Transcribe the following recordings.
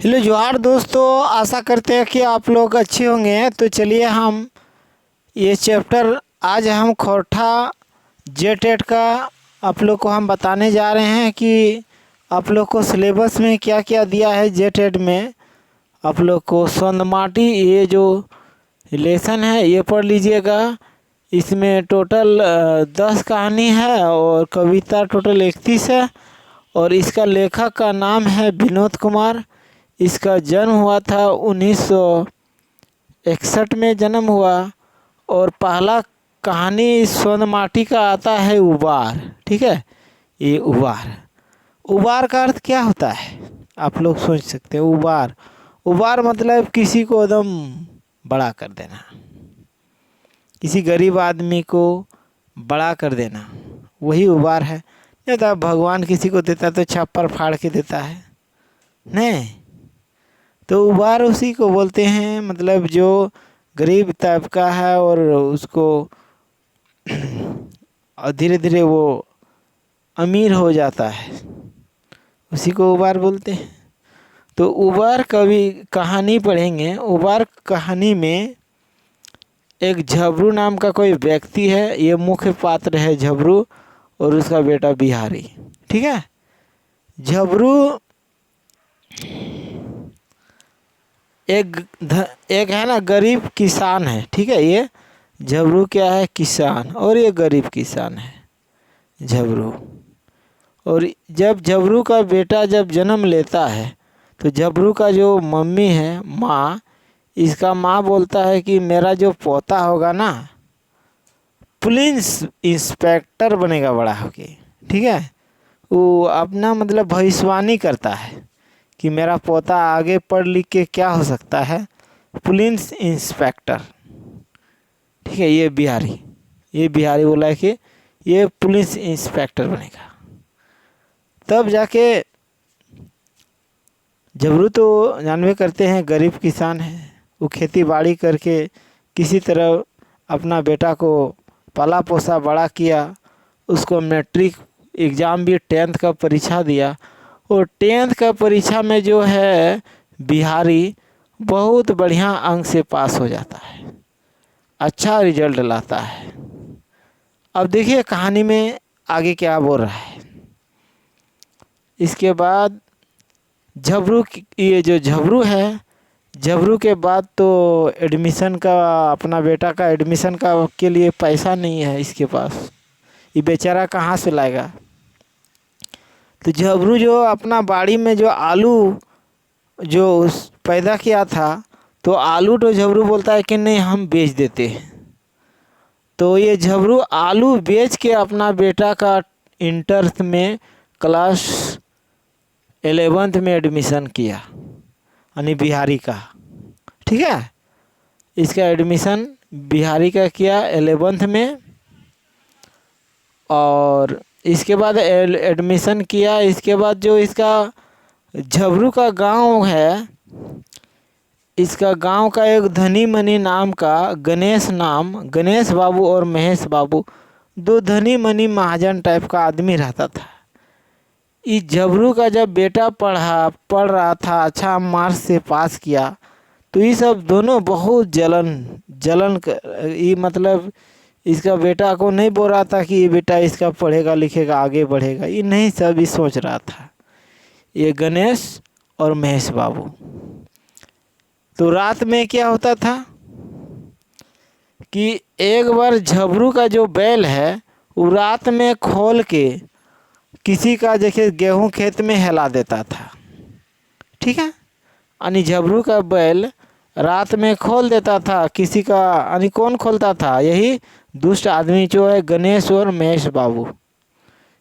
Hello जोहार दोस्तों, आशा करते हैं कि आप लोग अच्छे होंगे। तो चलिए हम ये चैप्टर आज हम खोरठा जेटेट का आप लोग को हम बताने जा रहे हैं कि आप लोग को सिलेबस में क्या क्या दिया है। जेटेट में आप लोग को सोंदमाटी ये जो लेसन है ये पढ़ लीजिएगा। इसमें टोटल 10 कहानी है और कविता टोटल 31 है। और इसका लेखक का नाम है विनोद कुमार। इसका जन्म हुआ था 1961 में जन्म हुआ। और पहला कहानी सोनमाटी का आता है उबार। ठीक है, ये उबार। उबार का अर्थ क्या होता है आप लोग सोच सकते हैं। उबार उबार मतलब किसी को एकदम बड़ा कर देना, किसी गरीब आदमी को बड़ा कर देना, वही उबार है। नहीं तो भगवान किसी को देता तो छप्पर फाड़ के देता है, नहीं तो उबार उसी को बोलते हैं। मतलब जो गरीब तबका है और उसको और धीरे धीरे वो अमीर हो जाता है, उसी को उबार बोलते हैं। तो उबार कहानी पढ़ेंगे। उबार कहानी में एक झबरू नाम का कोई व्यक्ति है, ये मुख्य पात्र है झबरू और उसका बेटा बिहारी। ठीक है, झबरू एक है ना गरीब किसान है। ठीक है, ये झबरू क्या है, किसान, और ये गरीब किसान है झबरू। और जब झबरू का बेटा जब जन्म लेता है तो झबरू का जो मम्मी है, माँ, इसका माँ बोलता है कि मेरा जो पोता होगा ना पुलिस इंस्पेक्टर बनेगा बड़ा होके। ठीक है, वो अपना मतलब भविष्यवाणी करता है कि मेरा पोता आगे पढ़ लिख के क्या हो सकता है, पुलिस इंस्पेक्टर। ठीक है, ये बिहारी बोला है कि ये पुलिस इंस्पेक्टर बनेगा। तब जाके झबरू तो जानवे करते हैं गरीब किसान है, वो खेती बाड़ी करके किसी तरह अपना बेटा को पाला पोसा बड़ा किया। उसको मैट्रिक एग्ज़ाम भी 10th का परीक्षा दिया और 10th का परीक्षा में जो है बिहारी बहुत बढ़िया अंक से पास हो जाता है, अच्छा रिजल्ट लाता है। अब देखिए कहानी में आगे क्या बोल रहा है। इसके बाद ये जो झबरू है, झबरू के बाद तो एडमिशन का, अपना बेटा का एडमिशन का के लिए पैसा नहीं है इसके पास, ये बेचारा कहाँ से लाएगा। तो झबरू जो अपना बाड़ी में जो आलू जो पैदा किया था, तो आलू तो झबरू बोलता है कि नहीं हम बेच देते हैं। तो ये झबरू आलू बेच के अपना बेटा का इंटर में क्लास 11th में एडमिशन किया, यानी बिहारी का। ठीक है, इसका एडमिशन बिहारी का किया 11th में। और इसके बाद एडमिशन किया। इसके बाद जो इसका झबरू का गांव है, इसका गांव का एक धनी मनी नाम का गणेश बाबू और महेश बाबू, दो धनी मनी महाजन टाइप का आदमी रहता था। इस झबरू का जब बेटा पढ़ रहा था, अच्छा मार्क्स से पास किया, तो ये सब दोनों बहुत जलन ये मतलब इसका बेटा को नहीं बोल रहा था कि ये बेटा इसका पढ़ेगा लिखेगा आगे बढ़ेगा, ये नहीं, सब ये सोच रहा था ये गणेश और महेश बाबू। तो रात में क्या होता था कि एक बार झबरू का जो बैल है वो रात में खोल के किसी का देखिए गेहूं खेत में हिला देता था। ठीक है, यानी झबरू का बैल रात में खोल देता था किसी का, यानी कौन खोलता था, यही दुष्ट आदमी जो है गणेश और महेश बाबू,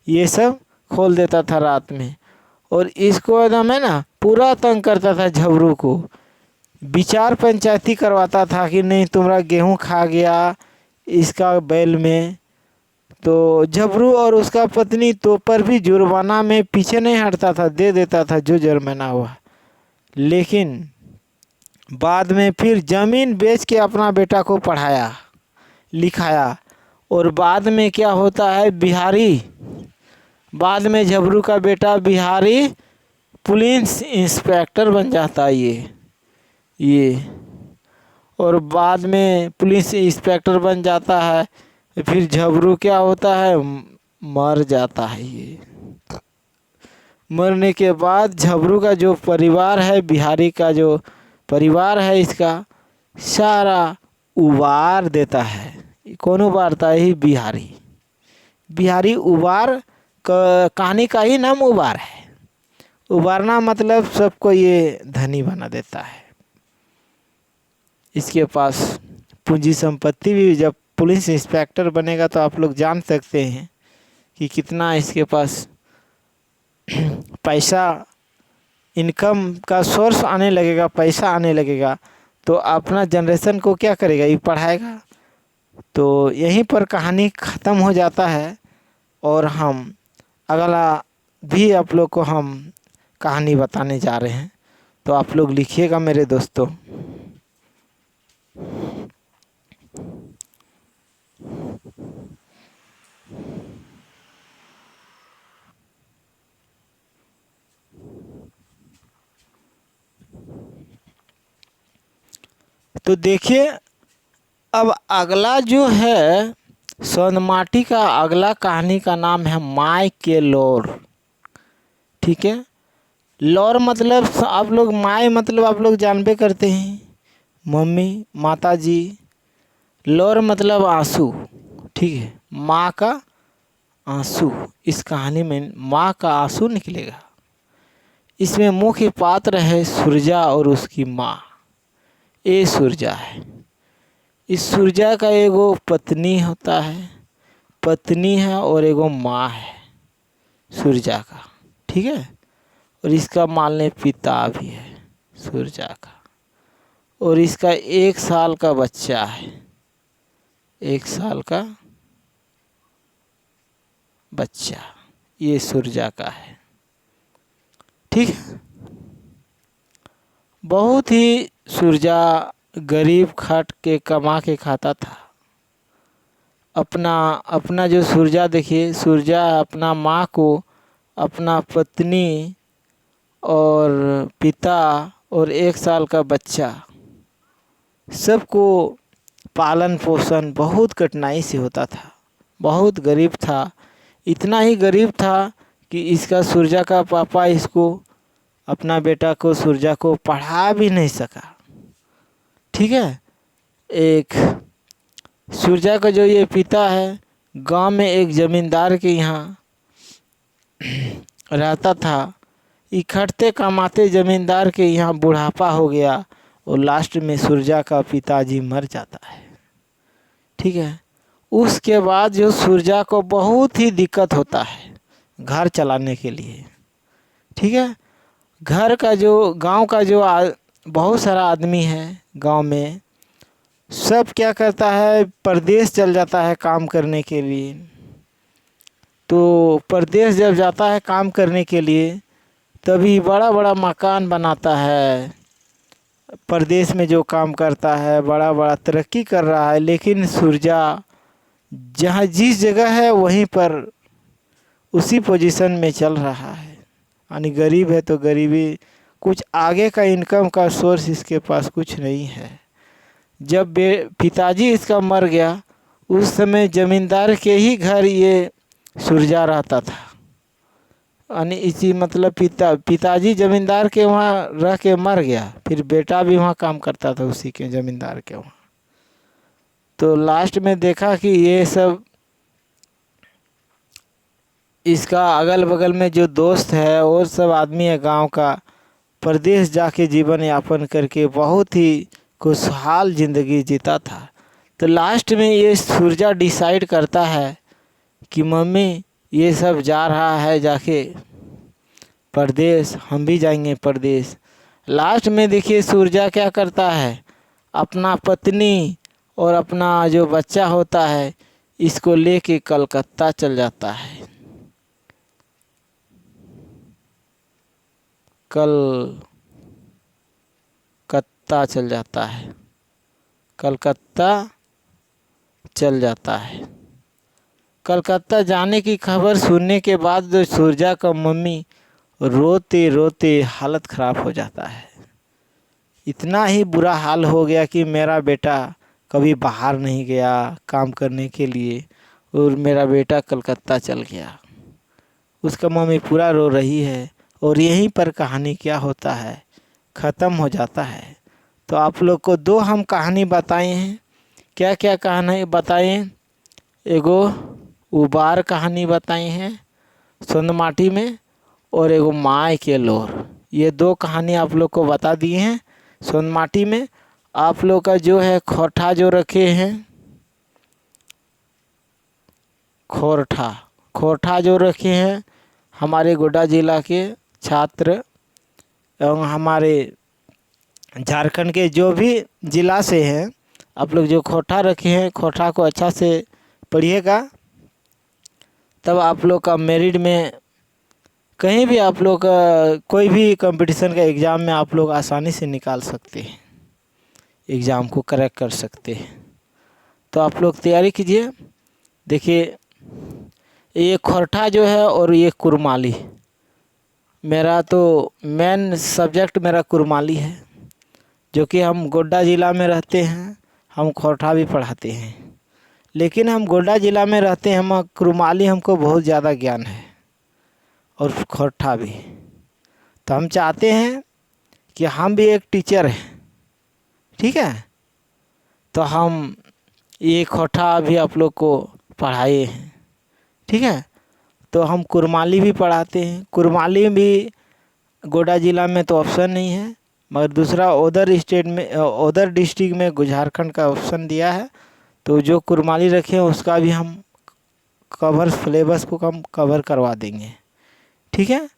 ये सब खोल देता था रात में। और इसको एकदम है ना पूरा तंग करता था झबरू को, विचार पंचायती करवाता था कि नहीं तुम्हारा गेहूं खा गया इसका बैल में। तो झबरू और उसका पत्नी तो पर भी जुर्माना में पीछे नहीं हटता था, दे देता था जो जुर्माना हुआ। लेकिन बाद में फिर ज़मीन बेच के अपना बेटा को पढ़ाया लिखाया। और बाद में क्या होता है, बाद में झबरू का बेटा बिहारी पुलिस इंस्पेक्टर बन जाता है ये और बाद में पुलिस इंस्पेक्टर बन जाता है। फिर झबरू क्या होता है, मर जाता है ये। मरने के बाद झबरू का जो परिवार है, बिहारी का जो परिवार है, इसका सारा उबार देता है। कौन उबारता है? ही बिहारी। बिहारी उबार कहानी का ही नाम उबार है। उबारना मतलब सबको ये धनी बना देता है। इसके पास पूंजी संपत्ति भी, जब पुलिस इंस्पेक्टर बनेगा तो आप लोग जान सकते हैं कि कितना इसके पास पैसा, इनकम का सोर्स आने लगेगा, पैसा आने लगेगा तो अपना जनरेशन को क्या करेगा, ये पढ़ाएगा। तो यहीं पर कहानी ख़त्म हो जाता है और हम अगला भी आप लोग को हम कहानी बताने जा रहे हैं। तो आप लोग लिखिएगा मेरे दोस्तों। तो देखिए, अब अगला जो है सोनमाटी का अगला कहानी का नाम है माय के लोर। ठीक है, लोर मतलब आप लोग, माय मतलब आप लोग जानबे करते हैं, मम्मी, माता जी। लोर मतलब आंसू। ठीक है, माँ का आंसू। इस कहानी में माँ का आंसू निकलेगा। इसमें मुख्य पात्र है सुरजा और उसकी माँ। ये सुरजा है। इस सुरजा का एगो पत्नी होता है, पत्नी है और एगो माँ है सुरजा का। ठीक है, और इसका मान लें पिता भी है सुरजा का। और इसका 1 साल का बच्चा है, 1 साल का बच्चा ये सुरजा का है। ठीक है, बहुत ही सुरजा गरीब खट के कमा के खाता था। अपना जो सुरजा, देखिए सुरजा अपना माँ को, अपना पत्नी और पिता और 1 साल का बच्चा, सबको पालन पोषण बहुत कठिनाई से होता था। बहुत गरीब था, इतना ही गरीब था कि इसका सुरजा का पापा इसको, अपना बेटा को, सुरजा को पढ़ा भी नहीं सका। ठीक है, एक सुरजा का जो ये पिता है, गांव में एक ज़मींदार के यहाँ रहता था। इकट्ठे कमाते ज़मींदार के यहाँ बुढ़ापा हो गया और लास्ट में सुरजा का पिताजी मर जाता है। ठीक है, उसके बाद जो सुरजा को बहुत ही दिक्कत होता है घर चलाने के लिए। ठीक है, घर का जो, गांव का जो बहुत सारा आदमी है गांव में, सब क्या करता है, परदेश चल जाता है काम करने के लिए। तो परदेश जब जाता है काम करने के लिए, तभी बड़ा बड़ा मकान बनाता है। परदेश में जो काम करता है, बड़ा बड़ा तरक्की कर रहा है। लेकिन सुरजा जहाँ जिस जगह है वहीं पर उसी पोजीशन में चल रहा है। यानी गरीब है तो गरीबी, कुछ आगे का इनकम का सोर्स इसके पास कुछ नहीं है। जब पिताजी इसका मर गया, उस समय ज़मींदार के ही घर ये सुरजा रहता था। यानी इसी मतलब पिताजी ज़मींदार के वहाँ रह के मर गया, फिर बेटा भी वहाँ काम करता था उसी के ज़मींदार के वहाँ। तो लास्ट में देखा कि ये सब, इसका अगल बगल में जो दोस्त है और सब आदमी है गांव का, परदेश जाके जीवन यापन करके बहुत ही खुशहाल ज़िंदगी जीता था। तो लास्ट में ये सुरजा डिसाइड करता है कि मम्मी ये सब जा रहा है जाके परदेश, हम भी जाएंगे परदेश। लास्ट में देखिए सुरजा क्या करता है, अपना पत्नी और अपना जो बच्चा होता है इसको लेके कलकत्ता चल जाता है। कलकत्ता चल जाता है, कलकत्ता चल जाता है। कलकत्ता जाने की खबर सुनने के बाद जो सुरजा का मम्मी रोते रोते हालत ख़राब हो जाता है। इतना ही बुरा हाल हो गया कि मेरा बेटा कभी बाहर नहीं गया काम करने के लिए और मेरा बेटा कलकत्ता चल गया। उसका मम्मी पूरा रो रही है और यहीं पर कहानी क्या होता है ख़त्म हो जाता है। तो आप लोग को दो हम कहानी बताए हैं। क्या क्या कहानी बताए? एगो उबार कहानी बताई हैं सोनमाटी में और एगो माय के लोर। ये दो कहानी आप लोग को बता दिए हैं सोनमाटी में। आप लोग का जो है खोरठा जो रखे हैं खोरठा जो रखे हैं हमारे गोड्डा ज़िला के छात्र एवं हमारे झारखंड के जो भी ज़िला से हैं, आप लोग जो खोरठा रखे हैं खोरठा को अच्छा से पढ़िएगा, तब आप लोग का मेरिट में कहीं भी आप लोग का कोई भी कंपटीशन का एग्ज़ाम में आप लोग आसानी से निकाल सकते हैं, एग्ज़ाम को क्रैक कर सकते हैं। तो आप लोग तैयारी कीजिए। देखिए ये खोरठा जो है और ये कुरमाली, मेरा तो मेन सब्जेक्ट मेरा कुरमाली है, जो कि हम गोड्डा ज़िला में रहते हैं। हम खोरठा भी पढ़ाते हैं, लेकिन हम गोड्डा ज़िला में रहते हैं, हम कुरमाली हमको बहुत ज़्यादा ज्ञान है और खोरठा भी। तो हम चाहते हैं कि हम भी एक टीचर हैं, ठीक है। तो हम ये खोरठा भी आप लोग को पढ़ाए हैं, ठीक है। तो हम कुरमाली भी पढ़ाते हैं। कुरमाली भी गोड्डा ज़िला में तो ऑप्शन नहीं है, मगर दूसरा उधर स्टेट में उधर डिस्ट्रिक्ट में झारखंड का ऑप्शन दिया है। तो जो कुरमाली रखे हैं उसका भी हम कवर सिलेबस को हम कवर करवा देंगे, ठीक है।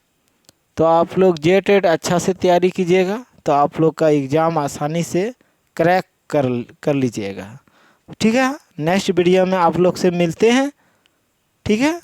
तो आप लोग जेटेट अच्छा से तैयारी कीजिएगा, तो आप लोग का एग्ज़ाम आसानी से क्रैक कर लीजिएगा, ठीक है। नेक्स्ट वीडियो में आप लोग से मिलते हैं, ठीक है।